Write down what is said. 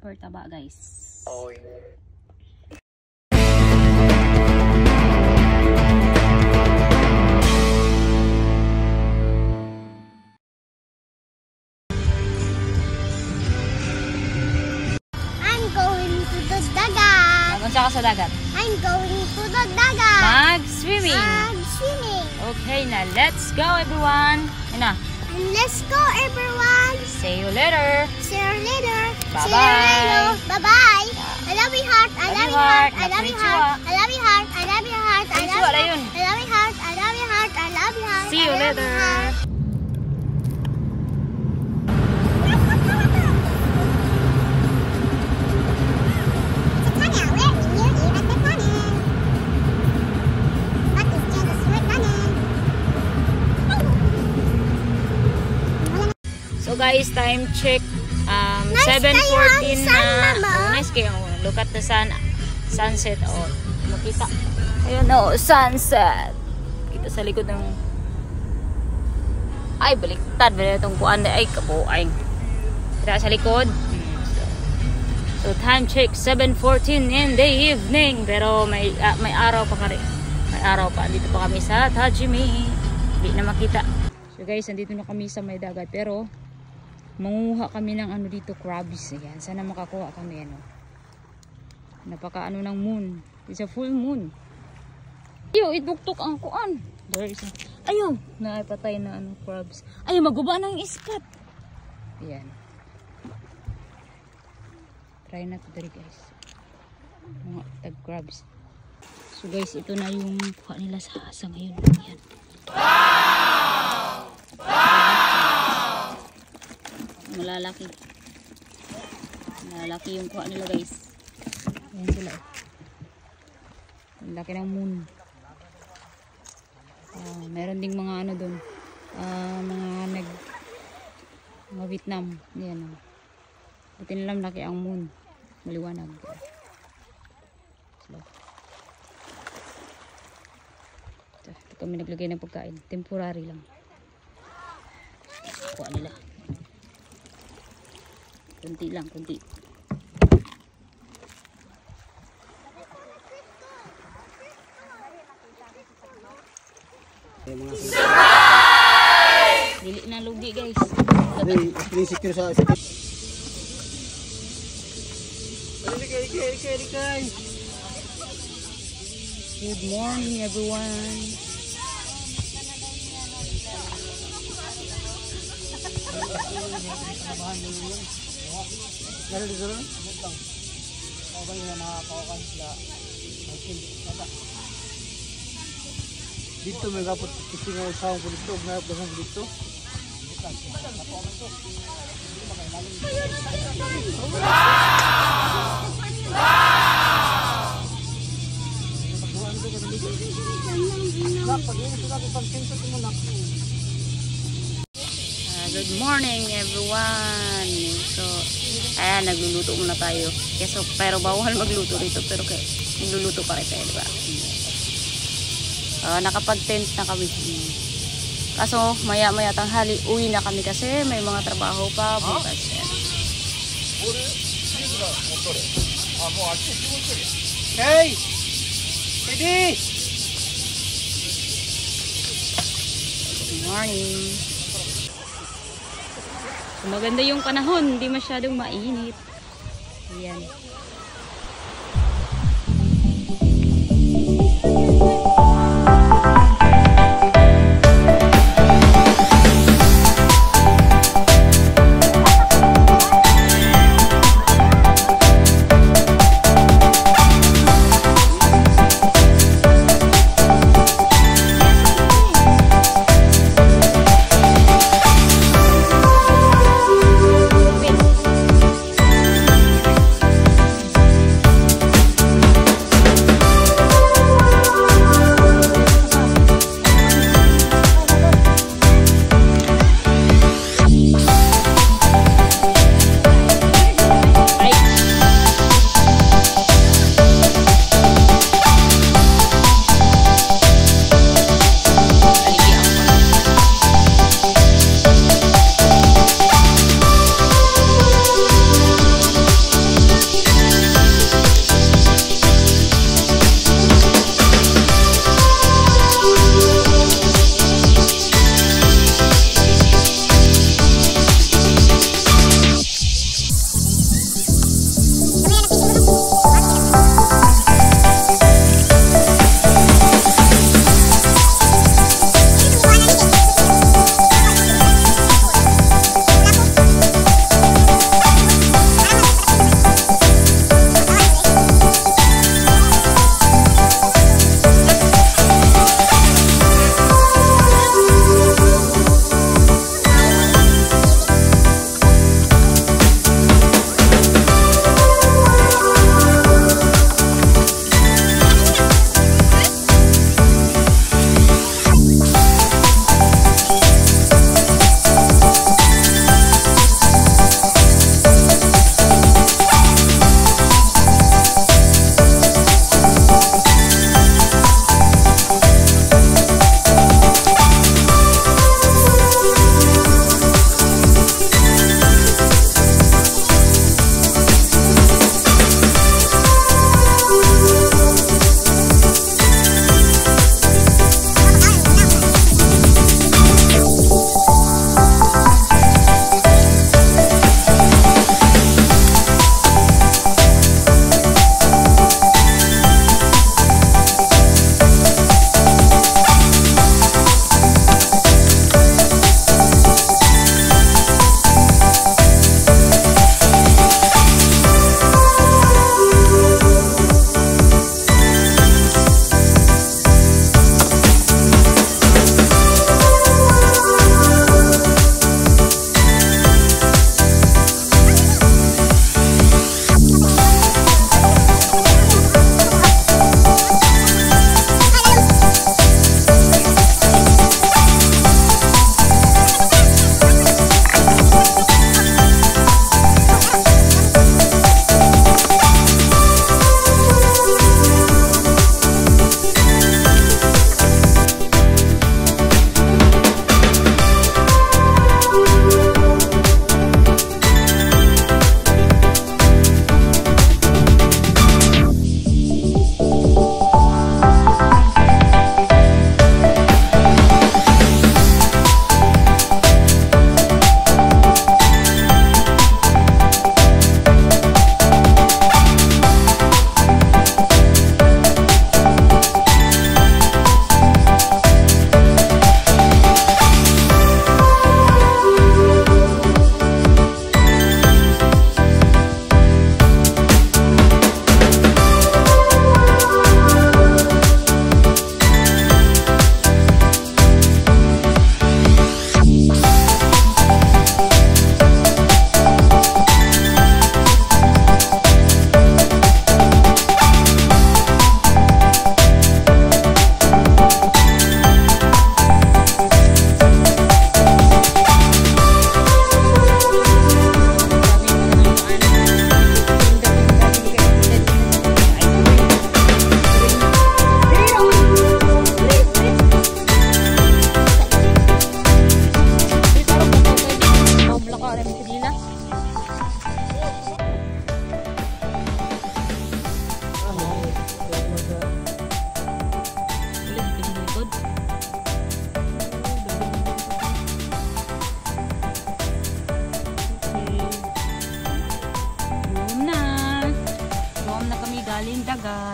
super taba guys. Oy. I'm going to the dagat. Magunsa ka sa dagat? I'm going to the dagat. Mag-swimming. Mag-swimming. Okay, na let's go everyone. Yan na. And let's go everyone. See you later. See you later. Bye-bye. See you later. Bye-bye. I love you heart. I love you heart. I love you heart. I love you heart. I love you heart. I love you heart. I love you heart. I love you heart. I love you heart. See you later. So guys, time check 7:14 na. Oh, nice kayo. Look at the sunset. Oh, makita. Ayun oh, sunset. Kita sa likod ng ay baliktad ba itong kuan ay kabuang. Kita sa likod. So time check 7:14 in the evening, pero may araw pa rin. May araw pa. Dito pa kami sa Tajimi. Hindi na makita. So guys, andito na kami sa may dagat, pero manguha kami ng ano dito, crabs. Ayan, sana makakuha kami ano. Napaka ano ng moon. It's a full moon. Ayaw, iduktok ang kuan. There is a... Ayaw, naipatay na ano, crabs. Ayaw, maguba ng ispat. Ayan. Try na to dali guys. Mga tag crabs. So guys, ito na yung kuha nila sa asa ngayon. Ayan. Wow! Wow! Malalaki. Malalaki yung kuha nila guys. Ayan sila. Ang laki ng moon. Meron ding mga ano dun. Mga Vietnam. Ayan. Buti nilang laki ang moon. Maliwanag. Slow. Ito kami naglagay ng pagkain. Temporary lang. Kuha nila. Kunti lang, kunti. Surprise! Dili na lugi guys. Secure sa Good morning everyone. Lalo dito rin? Okay na makakawakan sila. Dito may kapot kasi nga usahang ko dito. Mayroon ko dito. Good morning everyone. So, ayan, nagluluto muna tayo. Pero bawal magluto rito. Pero nagluluto pa rin tayo, diba? Nakapag-tent na kami. Kaso, maya-maya tanghali, uwi na kami kasi may mga trabaho pa bukas. Hey! Pwede! Good morning. So, maganda yung panahon, hindi masyadong mainit. Ayan. dagat.